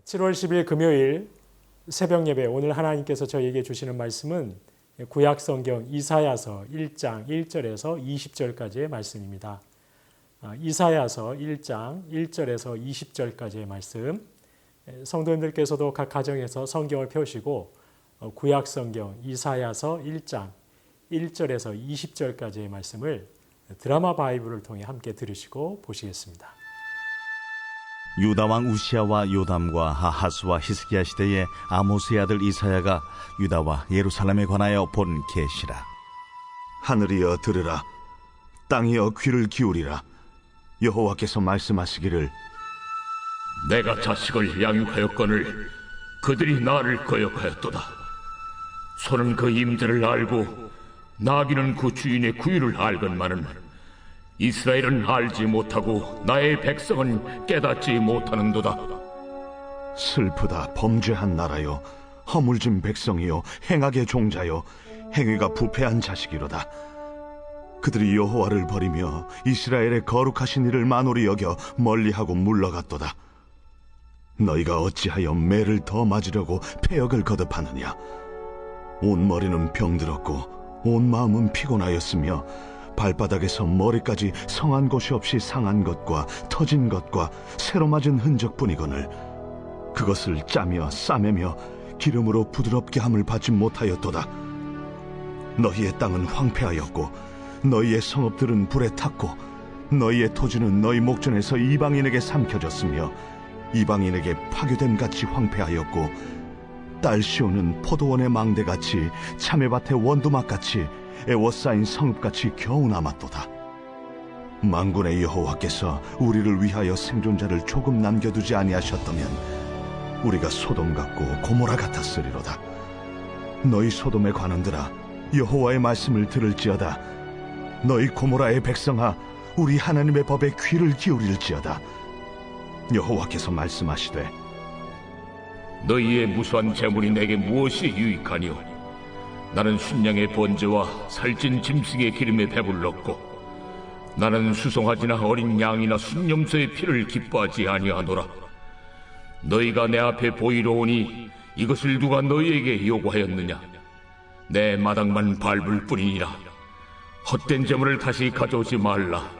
7월 10일 금요일 새벽 예배, 오늘 하나님께서 저희에게 주시는 말씀은 구약 성경 이사야서 1장 1절에서 20절까지의 말씀입니다. 이사야서 1장 1절에서 20절까지의 말씀, 성도님들께서도 각 가정에서 성경을 펴시고 구약 성경 이사야서 1장 1절에서 20절까지의 말씀을 드라마 바이블을 통해 함께 들으시고 보시겠습니다. 유다 왕 우시아와 요담과 하하스와 히스기야 시대에 아모스의 아들 이사야가 유다와 예루살렘에 관하여 본 계시라. 하늘이여 들으라, 땅이여 귀를 기울이라. 여호와께서 말씀하시기를, 내가 자식을 양육하였거늘 그들이 나를 거역하였도다. 소는 그 임자를 알고 나귀는 그 주인의 구유를 알건만은 이스라엘은 알지 못하고 나의 백성은 깨닫지 못하는도다. 슬프다 범죄한 나라여, 허물진 백성이요 행악의 종자여, 행위가 부패한 자식이로다. 그들이 여호와를 버리며 이스라엘의 거룩하신 이를 만홀히 여겨 멀리하고 물러갔도다. 너희가 어찌하여 매를 더 맞으려고 패역을 거듭하느냐. 온 머리는 병들었고 온 마음은 피곤하였으며 발바닥에서 머리까지 성한 곳이 없이 상한 것과 터진 것과 새로 맞은 흔적뿐이거늘 그것을 짜며 싸매며 기름으로 부드럽게 함을 받지 못하였도다. 너희의 땅은 황폐하였고 너희의 성읍들은 불에 탔고 너희의 토지는 너희 목전에서 이방인에게 삼켜졌으며 이방인에게 파괴됨 같이 황폐하였고 딸 시온은 포도원의 망대같이 참외밭의 원두막같이 애워싸인 성읍같이 겨우 남았도다. 만군의 여호와께서 우리를 위하여 생존자를 조금 남겨두지 아니하셨다면 우리가 소돔 같고 고모라 같았으리로다. 너희 소돔에 관한들아, 여호와의 말씀을 들을지어다. 너희 고모라의 백성아, 우리 하나님의 법에 귀를 기울일지어다. 여호와께서 말씀하시되, 너희의 무수한 재물이 내게 무엇이 유익하니요? 나는 순양의 번제와 살찐 짐승의 기름에 배불렀고 나는 수송아지나 어린 양이나 순염소의 피를 기뻐하지 아니하노라. 너희가 내 앞에 보이러 오니 이것을 누가 너희에게 요구하였느냐? 내 마당만 밟을 뿐이니라. 헛된 재물을 다시 가져오지 말라.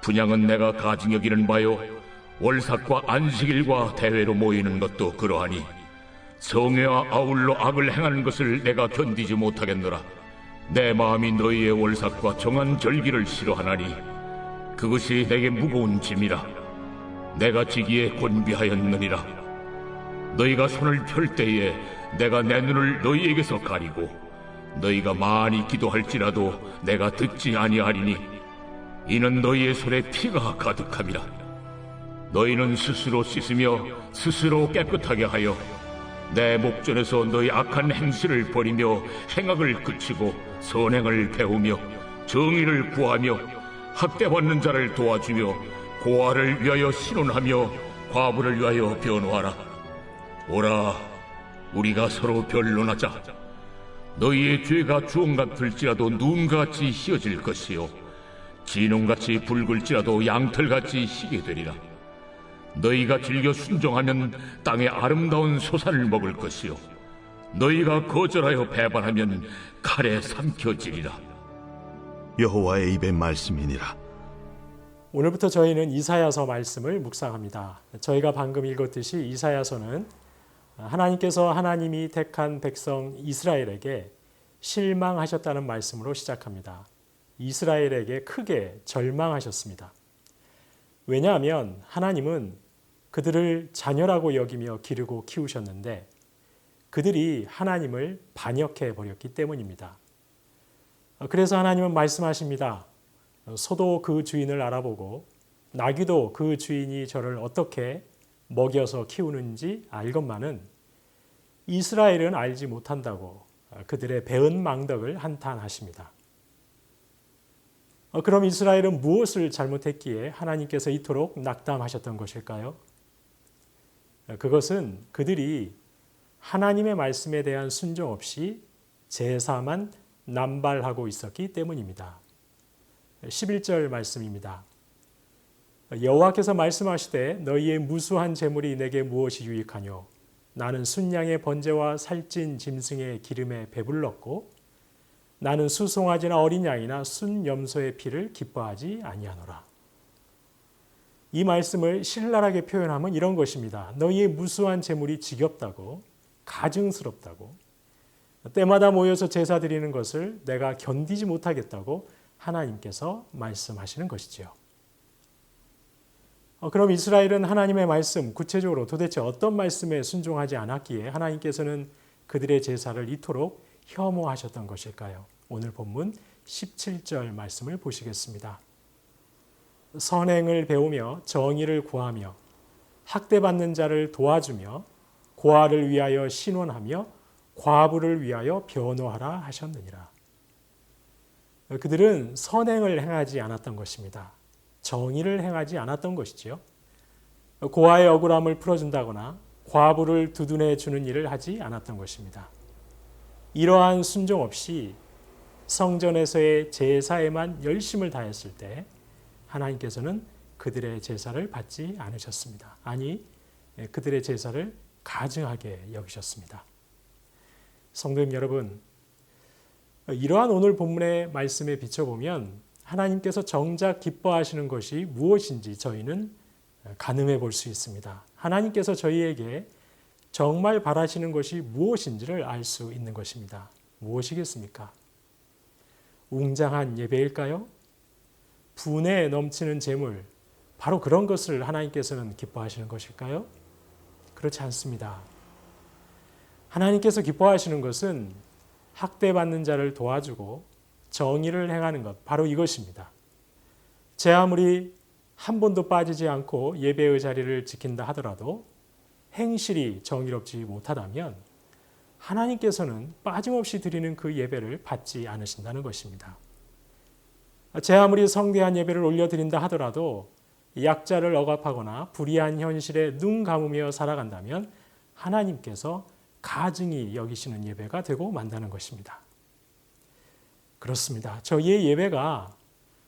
분향은 내가 가증 여기는 바요, 월삭과 안식일과 대회로 모이는 것도 그러하니 성회와 아울러 악을 행하는 것을 내가 견디지 못하겠노라. 내 마음이 너희의 월삭과 정한 절기를 싫어하나니 그것이 내게 무거운 짐이라. 내가 지기에 곤비하였느니라. 너희가 손을 펼 때에 내가 내 눈을 너희에게서 가리고 너희가 많이 기도할지라도 내가 듣지 아니하리니 이는 너희의 손에 피가 가득함이라. 너희는 스스로 씻으며 스스로 깨끗하게 하여 내 목전에서 너희 악한 행실을 버리며 행악을 그치고 선행을 배우며 정의를 구하며 학대받는 자를 도와주며 고아를 위하여 신원하며 과부를 위하여 변호하라. 오라, 우리가 서로 변론하자. 너희의 죄가 주홍 같을지라도 눈같이 희어질 것이요 진홍같이 붉을지라도 양털같이 희게 되리라. 너희가 즐겨 순종하면 땅의 아름다운 소산을 먹을 것이요 너희가 거절하여 배반하면 칼에 삼켜지리라. 여호와의 입의 말씀이니라. 오늘부터 저희는 이사야서 말씀을 묵상합니다. 저희가 방금 읽었듯이 이사야서는 하나님께서 하나님이 택한 백성 이스라엘에게 실망하셨다는 말씀으로 시작합니다. 이스라엘에게 크게 절망하셨습니다. 왜냐하면 하나님은 그들을 자녀라고 여기며 기르고 키우셨는데 그들이 하나님을 반역해 버렸기 때문입니다. 그래서 하나님은 말씀하십니다. 소도 그 주인을 알아보고 나귀도 그 주인이 저를 어떻게 먹여서 키우는지 알건만은 이스라엘은 알지 못한다고 그들의 배은 망덕을 한탄하십니다. 그럼 이스라엘은 무엇을 잘못했기에 하나님께서 이토록 낙담하셨던 것일까요? 그것은 그들이 하나님의 말씀에 대한 순종 없이 제사만 남발하고 있었기 때문입니다. 11절 말씀입니다. 여호와께서 말씀하시되 너희의 무수한 재물이 내게 무엇이 유익하뇨? 나는 순양의 번제와 살찐 짐승의 기름에 배불렀고 나는 수송아지나 어린 양이나 순 염소의 피를 기뻐하지 아니하노라. 이 말씀을 신랄하게 표현하면 이런 것입니다. 너희의 무수한 재물이 지겹다고, 가증스럽다고, 때마다 모여서 제사 드리는 것을 내가 견디지 못하겠다고 하나님께서 말씀하시는 것이지요. 그럼 이스라엘은 하나님의 말씀, 구체적으로 도대체 어떤 말씀에 순종하지 않았기에 하나님께서는 그들의 제사를 이토록 혐오하셨던 것일까요? 오늘 본문 17절 말씀을 보시겠습니다. 선행을 배우며 정의를 구하며 학대받는 자를 도와주며 고아를 위하여 신원하며 과부를 위하여 변호하라 하셨느니라. 그들은 선행을 행하지 않았던 것입니다. 정의를 행하지 않았던 것이지요. 고아의 억울함을 풀어준다거나 과부를 두둔해 주는 일을 하지 않았던 것입니다. 이러한 순종 없이 성전에서의 제사에만 열심을 다했을 때 하나님께서는 그들의 제사를 받지 않으셨습니다. 아니, 그들의 제사를 가증하게 여기셨습니다. 성도님 여러분, 이러한 오늘 본문의 말씀에 비춰보면 하나님께서 정작 기뻐하시는 것이 무엇인지 저희는 가늠해 볼 수 있습니다. 하나님께서 저희에게 정말 바라시는 것이 무엇인지를 알 수 있는 것입니다. 무엇이겠습니까? 웅장한 예배일까요? 분에 넘치는 재물, 바로 그런 것을 하나님께서는 기뻐하시는 것일까요? 그렇지 않습니다. 하나님께서 기뻐하시는 것은 학대받는 자를 도와주고 정의를 행하는 것, 바로 이것입니다. 제 아무리 한 번도 빠지지 않고 예배의 자리를 지킨다 하더라도 행실이 정의롭지 못하다면 하나님께서는 빠짐없이 드리는 그 예배를 받지 않으신다는 것입니다. 제 아무리 성대한 예배를 올려드린다 하더라도 약자를 억압하거나 불의한 현실에 눈 감으며 살아간다면 하나님께서 가증히 여기시는 예배가 되고 만다는 것입니다. 그렇습니다. 저희의 예배가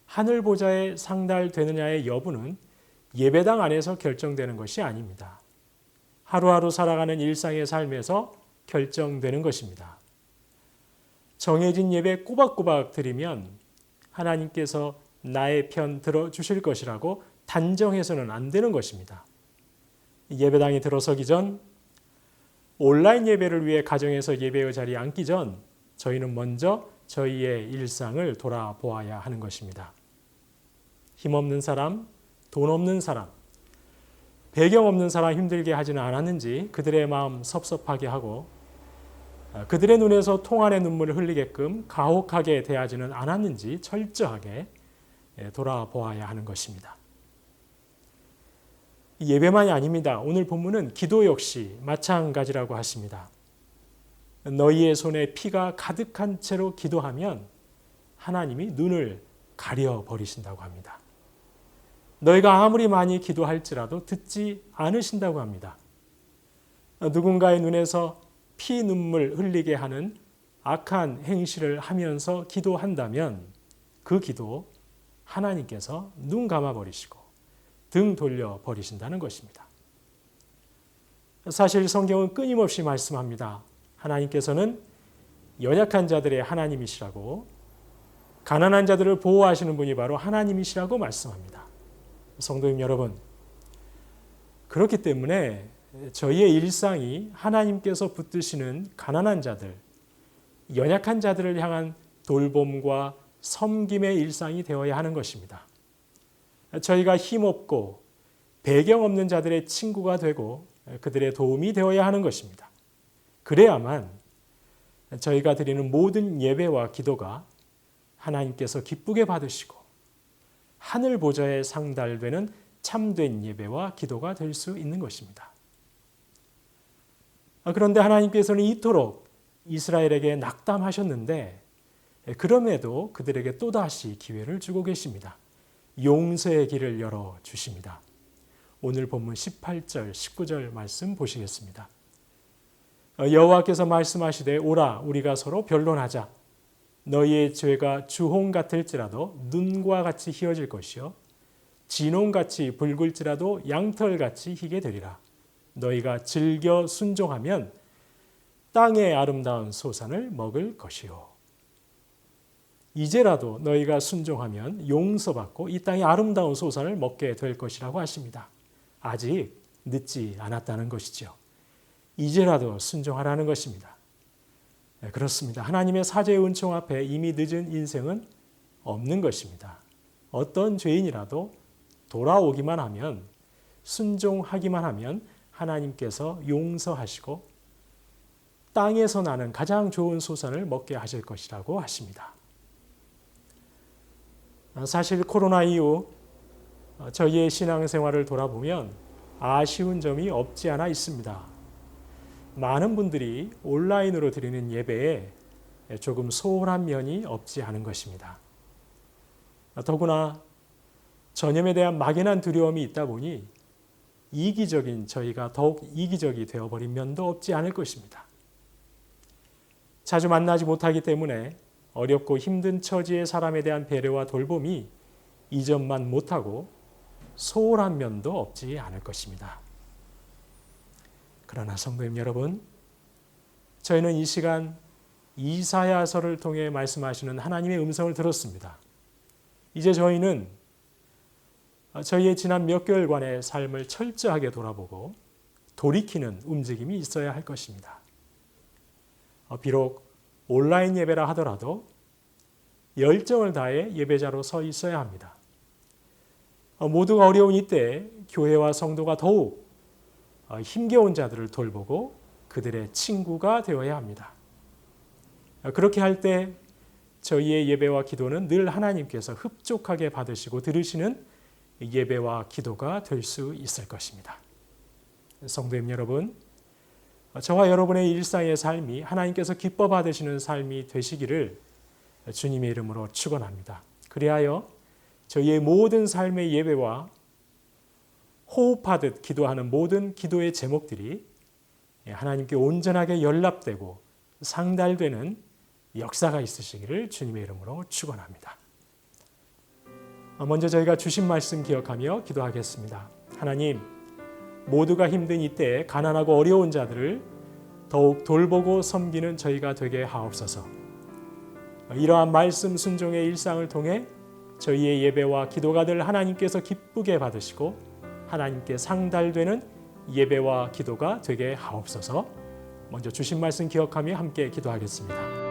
하늘 보좌에 상달되느냐의 여부는 예배당 안에서 결정되는 것이 아닙니다. 하루하루 살아가는 일상의 삶에서 결정되는 것입니다. 정해진 예배 꼬박꼬박 드리면 하나님께서 나의 편 들어주실 것이라고 단정해서는 안 되는 것입니다. 예배당에 들어서기 전, 온라인 예배를 위해 가정에서 예배의 자리에 앉기 전 저희는 먼저 저희의 일상을 돌아보아야 하는 것입니다. 힘없는 사람, 돈 없는 사람, 배경 없는 사람 힘들게 하지는 않았는지 그들의 마음 섭섭하게 하고 그들의 눈에서 통한의 눈물을 흘리게끔 가혹하게 대하지는 않았는지 철저하게 돌아보아야 하는 것입니다. 예배만이 아닙니다. 오늘 본문은 기도 역시 마찬가지라고 하십니다. 너희의 손에 피가 가득한 채로 기도하면 하나님이 눈을 가려버리신다고 합니다. 너희가 아무리 많이 기도할지라도 듣지 않으신다고 합니다. 누군가의 눈에서 피 눈물 흘리게 하는 악한 행실을 하면서 기도한다면 그 기도 하나님께서 눈 감아버리시고 등 돌려버리신다는 것입니다. 사실 성경은 끊임없이 말씀합니다. 하나님께서는 연약한 자들의 하나님이시라고, 가난한 자들을 보호하시는 분이 바로 하나님이시라고 말씀합니다. 성도님 여러분, 그렇기 때문에 저희의 일상이 하나님께서 붙드시는 가난한 자들, 연약한 자들을 향한 돌봄과 섬김의 일상이 되어야 하는 것입니다. 저희가 힘없고 배경 없는 자들의 친구가 되고 그들의 도움이 되어야 하는 것입니다. 그래야만 저희가 드리는 모든 예배와 기도가 하나님께서 기쁘게 받으시고 하늘 보좌에 상달되는 참된 예배와 기도가 될 수 있는 것입니다. 그런데 하나님께서는 이토록 이스라엘에게 낙담하셨는데 그럼에도 그들에게 또다시 기회를 주고 계십니다. 용서의 길을 열어주십니다. 오늘 본문 18절, 19절 말씀 보시겠습니다. 여호와께서 말씀하시되 오라 우리가 서로 변론하자. 너희의 죄가 주홍 같을지라도 눈과 같이 희어질 것이요 진홍같이 붉을지라도 양털같이 희게 되리라. 너희가 즐겨 순종하면 땅의 아름다운 소산을 먹을 것이요. 이제라도 너희가 순종하면 용서받고 이 땅의 아름다운 소산을 먹게 될 것이라고 하십니다. 아직 늦지 않았다는 것이죠. 이제라도 순종하라는 것입니다. 네, 그렇습니다. 하나님의 사죄의 은총 앞에 이미 늦은 인생은 없는 것입니다. 어떤 죄인이라도 돌아오기만 하면, 순종하기만 하면 하나님께서 용서하시고 땅에서 나는 가장 좋은 소산을 먹게 하실 것이라고 하십니다. 사실 코로나 이후 저희의 신앙생활을 돌아보면 아쉬운 점이 없지 않아 있습니다. 많은 분들이 온라인으로 드리는 예배에 조금 소홀한 면이 없지 않은 것입니다. 더구나 전염에 대한 막연한 두려움이 있다 보니 이기적인 저희가 더욱 이기적이 되어버린 면도 없지 않을 것입니다. 자주 만나지 못하기 때문에 어렵고 힘든 처지의 사람에 대한 배려와 돌봄이 이전만 못하고 소홀한 면도 없지 않을 것입니다. 그러나 성도님 여러분, 저희는 이 시간 이사야서를 통해 말씀하시는 하나님의 음성을 들었습니다. 이제 저희는 저희의 지난 몇 개월간의 삶을 철저하게 돌아보고 돌이키는 움직임이 있어야 할 것입니다. 비록 온라인 예배라 하더라도 열정을 다해 예배자로 서 있어야 합니다. 모두가 어려운 이때 교회와 성도가 더욱 힘겨운 자들을 돌보고 그들의 친구가 되어야 합니다. 그렇게 할 때 저희의 예배와 기도는 늘 하나님께서 흡족하게 받으시고 들으시는 예배와 기도가 될 수 있을 것입니다. 성도님 여러분, 저와 여러분의 일상의 삶이 하나님께서 기뻐 받으시는 삶이 되시기를 주님의 이름으로 축원합니다. 그리하여 저희의 모든 삶의 예배와 호흡하듯 기도하는 모든 기도의 제목들이 하나님께 온전하게 연락되고 상달되는 역사가 있으시기를 주님의 이름으로 축원합니다. 먼저 저희가 주신 말씀 기억하며 기도하겠습니다. 하나님, 모두가 힘든 이때에 가난하고 어려운 자들을 더욱 돌보고 섬기는 저희가 되게 하옵소서. 이러한 말씀 순종의 일상을 통해 저희의 예배와 기도가 늘 하나님께서 기쁘게 받으시고 하나님께 상달되는 예배와 기도가 되게 하옵소서. 먼저 주신 말씀 기억하며 함께 기도하겠습니다.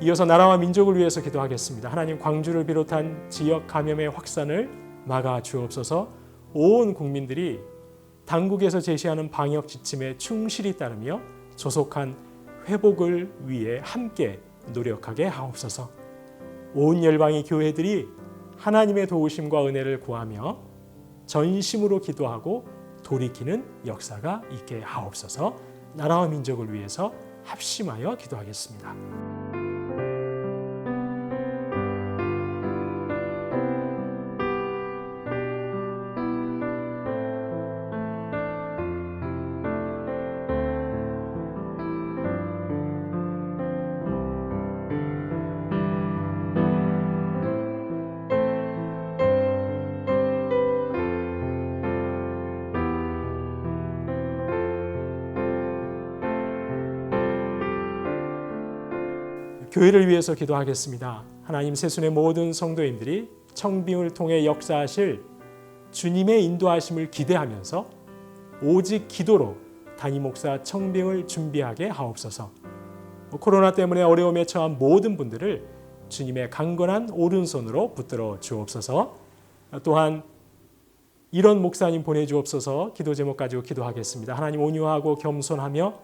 이어서 나라와 민족을 위해서 기도하겠습니다. 하나님, 광주를 비롯한 지역 감염의 확산을 막아 주옵소서. 온 국민들이 당국에서 제시하는 방역 지침에 충실히 따르며 조속한 회복을 위해 함께 노력하게 하옵소서. 온 열방의 교회들이 하나님의 도우심과 은혜를 구하며 전심으로 기도하고 돌이키는 역사가 있게 하옵소서. 나라와 민족을 위해서 합심하여 기도하겠습니다. 교회를 위해서 기도하겠습니다. 하나님, 새순의 모든 성도인들이 청빙을 통해 역사하실 주님의 인도하심을 기대하면서 오직 기도로 단임 목사 청빙을 준비하게 하옵소서. 코로나 때문에 어려움에 처한 모든 분들을 주님의 강건한 오른손으로 붙들어 주옵소서. 또한 이런 목사님 보내주옵소서. 기도 제목 가지고 기도하겠습니다. 하나님, 온유하고 겸손하며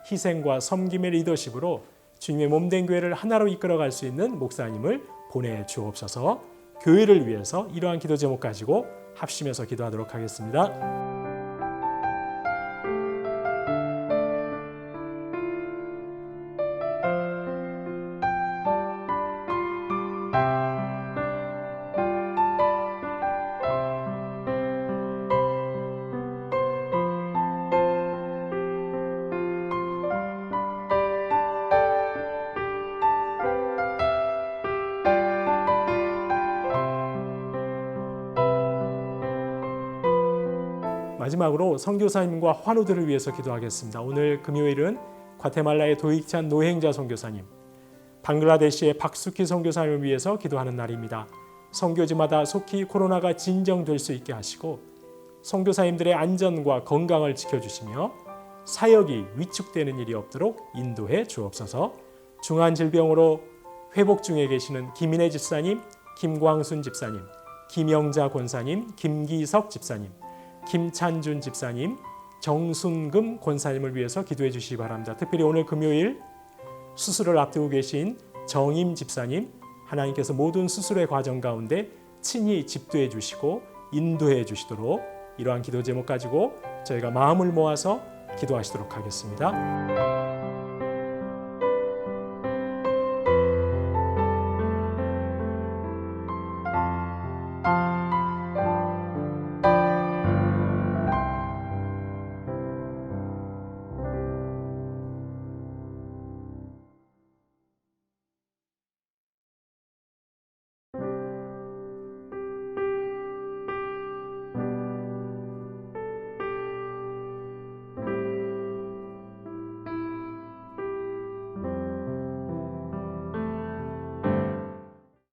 희생과 섬김의 리더십으로 주님의 몸된 교회를 하나로 이끌어갈 수 있는 목사님을 보내주옵소서. 교회를 위해서 이러한 기도 제목 가지고 합심해서 기도하도록 하겠습니다. 마지막으로 선교사님과 환우들을 위해서 기도하겠습니다. 오늘 금요일은 과테말라의 도익찬 노행자 선교사님, 방글라데시의 박수키 선교사님을 위해서 기도하는 날입니다. 선교지마다 속히 코로나가 진정될 수 있게 하시고 선교사님들의 안전과 건강을 지켜주시며 사역이 위축되는 일이 없도록 인도해 주옵소서. 중한 질병으로 회복 중에 계시는 김인혜 집사님, 김광순 집사님, 김영자 권사님, 김기석 집사님, 김찬준 집사님, 정순금 권사님을 위해서 기도해 주시기 바랍니다. 특별히 오늘 금요일 수술을 앞두고 계신 정임 집사님, 하나님께서 모든 수술의 과정 가운데 친히 집도해 주시고 인도해 주시도록 이러한 기도 제목 가지고 저희가 마음을 모아서 기도하시도록 하겠습니다.